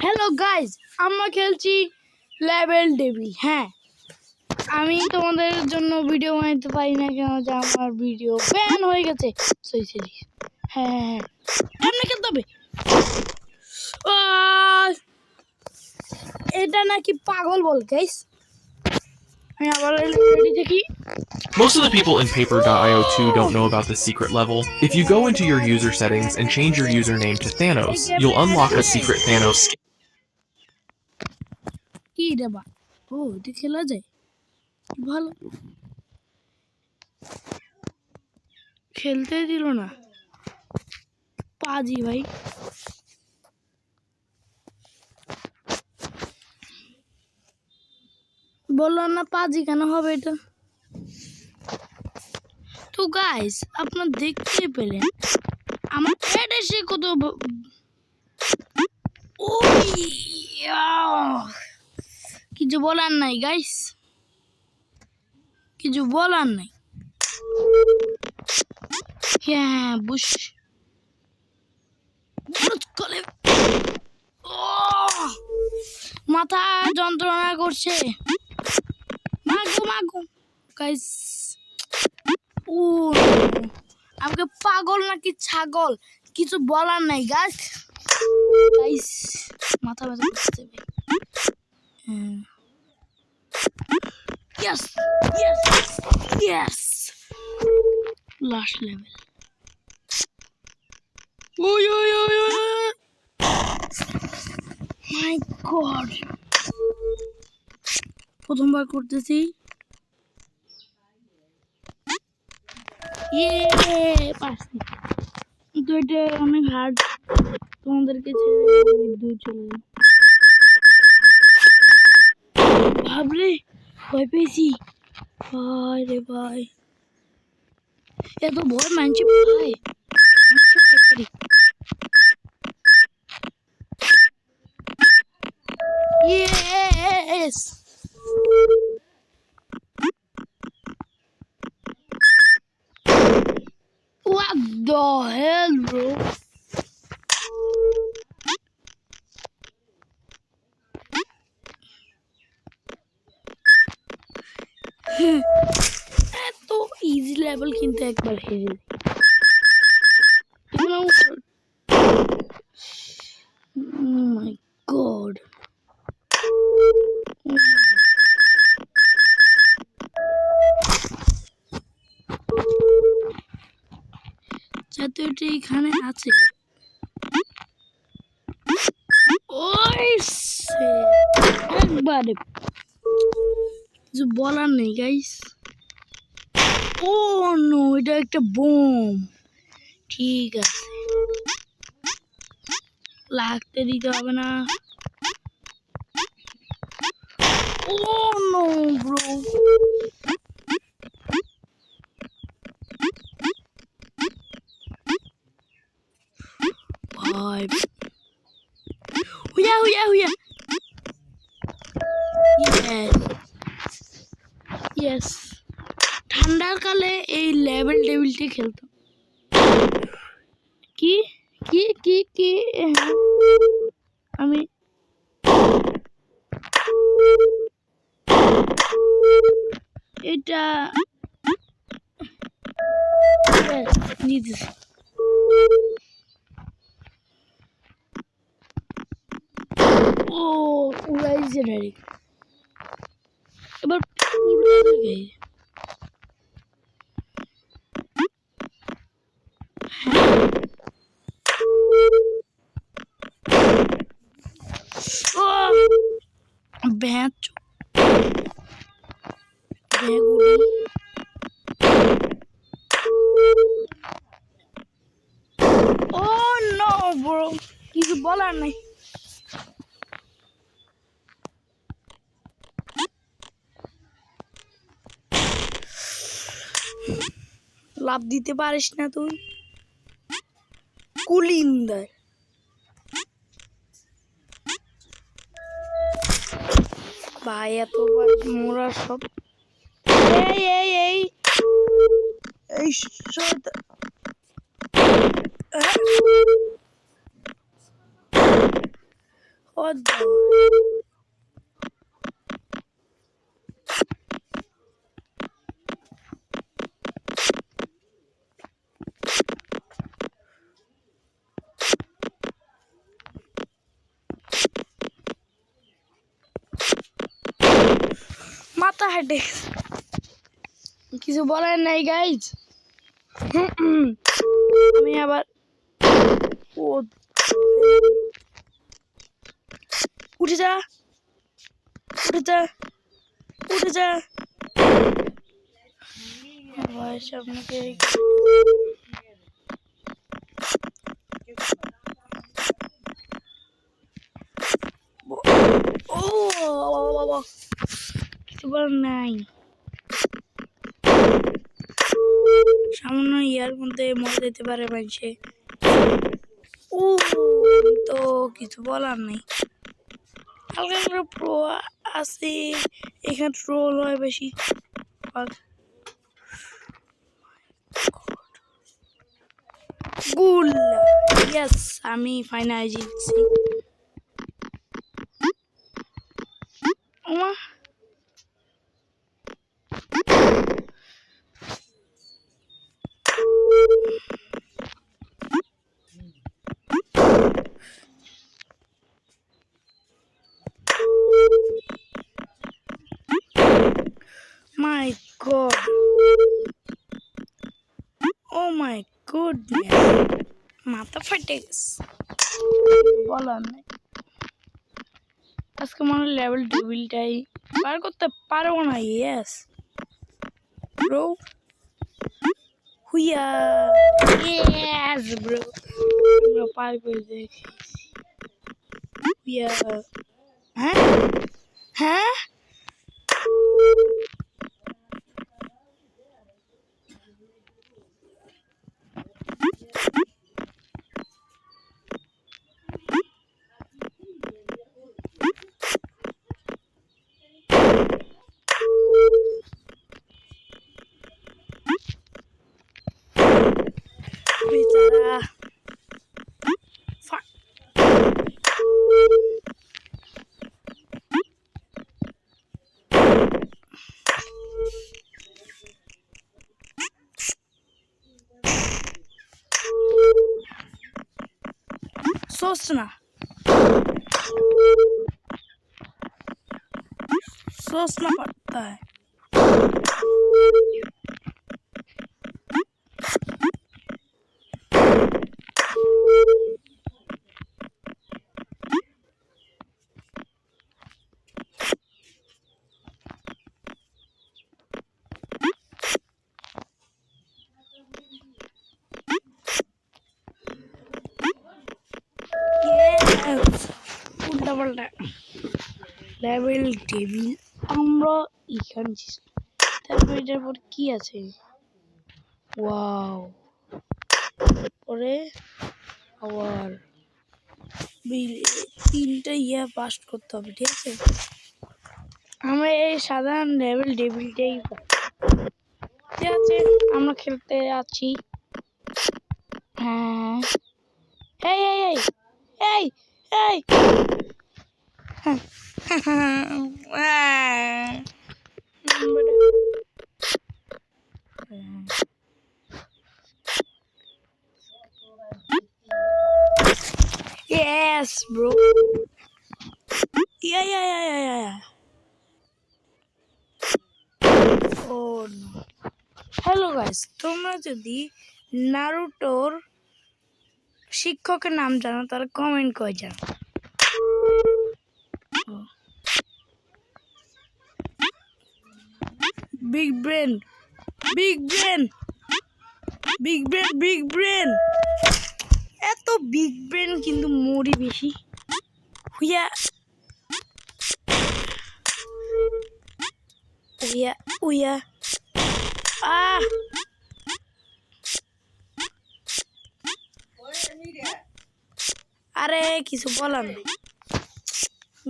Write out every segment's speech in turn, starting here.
Hello guys, আমরা খেলছি level devil. হ্যাঁ, আমি তোমাদের জন্য ভিডিও বানাতে পারি না কেন যে আমার ভিডিও ব্যান হয়ে গেছে। হ্যাঁ, এমনি খেলতে হবে। এটা নাকি পাগল বল গাইজ। আমি আবার রেডি দেখি। Most of the people in Paper.io2 don't know about the secret level. If you go into your user settings and change your username to Thanos, you'll unlock a secret Thanos skin. কি দেবা? ও, এটা খেলা যায় ভালো। খেলতে দিল না পাজি ভাই। বললাম না পাজি কেন হবে এটা। তো গাইস, আপনারা দেখতে পেলেন আমার হেডে সে কত কিছু বলার নাই গাইস, কিছু বলার নাই। হ্যাঁ বুশ মাথা যন্ত্রণা করছে। মাগো মাগো গাইস, ও আমাকে পাগল নাকি ছাগল কিছু বলার নাই গাইস। গাইস মাথা ব্যথা করছে ভাই। Yes yes yes, last level. ওই ওই ওই ওই মাই গড, প্রথমবার করতেছি। পারছি, কিন্তু এটা অনেক হার্ড। তোমাদেরকে ছেড়ে অনেক দূর চলে যাবে। ভাবরে ভয় পেয়েছি ভাই রে ভাই, এত ভয় মানছে ভাই। Yes. What the hell, bro? এত ইজি লেভেল কিন্তু একবার হেরে মাই গড। যাতে ওটা এখানে আছে। ওই একবারে কিছু বলার নেই গাইস। ও নো, এটা একটা বোম। ঠিক আছে, লাগতে দিতে হবে না। ও নো ব্রো, ভাই হুইয়া হুইয়া হুইয়া। ইয়েস, ঠান্ডার কালে এই লেভেল টেবিলটি খেলতাম। কি কি কি কি আমি এটা নিতেছি। ও উড়াইছে ডাইরেক্ট। এবার উল্টা দিকে ব্যাচ বেগুড়ি। ও নো ব্রো, কিছু বলার নাই। লাভ দিতে পারিস না তুই, কুলিন্দার। ভাই এতবার মোরা সব এই এই এই এই ও What the? মাথা হেঁটে কিছু বলার নাই গাইজ। আমি আবার উঠে যা উঠে যা উঠে যা বয়স আপনাকে ও কিছু বলার নাই। সামান্য ইয়ার মধ্যে মরে যেতে পারে মানুষে। ও তো কিছু বলার নাই। হালকা করে প্রো আছে এখানে, ট্রোল হয় বেশি। গুল ইয়েস, আমি ফাইনাল জিতছি। ওমা মাই গড, ও মাই গুডনেস, মাথা ফাটে গেছে, বলার নাই। আজকে মনে লেভেল টেবিলটাই পার করতে পারবো না। ইয়েস ব্রো, হুইয়া, ইয়েস ব্রো, আমরা পার করে দেখি। হুইয়া, হ্যাঁ হ্যাঁ বেচারা सोचना सोचना पड़ता है। উল্টা পাল্টা লেভেল টেবিল আমরা এখানে, তারপর এটার পর কি আছে? ওয়াও, পরে আবার তিনটা ইয়া পাস করতে হবে, ঠিক আছে? আমরা এই সাধারণ লেভেল টেবিলটাই ঠিক আছে, আমরা খেলতে আছি। হ্যাঁ এই এই এই এই এই Yes, bro. Yeah. Oh no. Hello guys, তোমরা যদি নারুটোর শিক্ষকের নাম জানো তাহলে কমেন্ট করে জানো। Big brain, big brain, big brain, big brain, এত বিগ ব্রেন কিন্তু মরি বেশি। হুইয়া হুইয়া হুইয়া, আহ আরে কিছু বলার নেই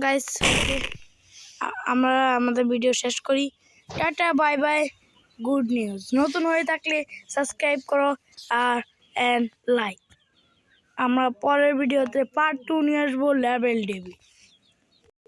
গাইস, আমরা আমাদের ভিডিও শেষ করি। Tata, bye bye, good news. নতুন হয়ে থাকলে সাবস্ক্রাইব করো আর লাইক। আমরা পরের ভিডিওতে পার্ট 2 নিয়ে আসবো লেভেল টেবিল।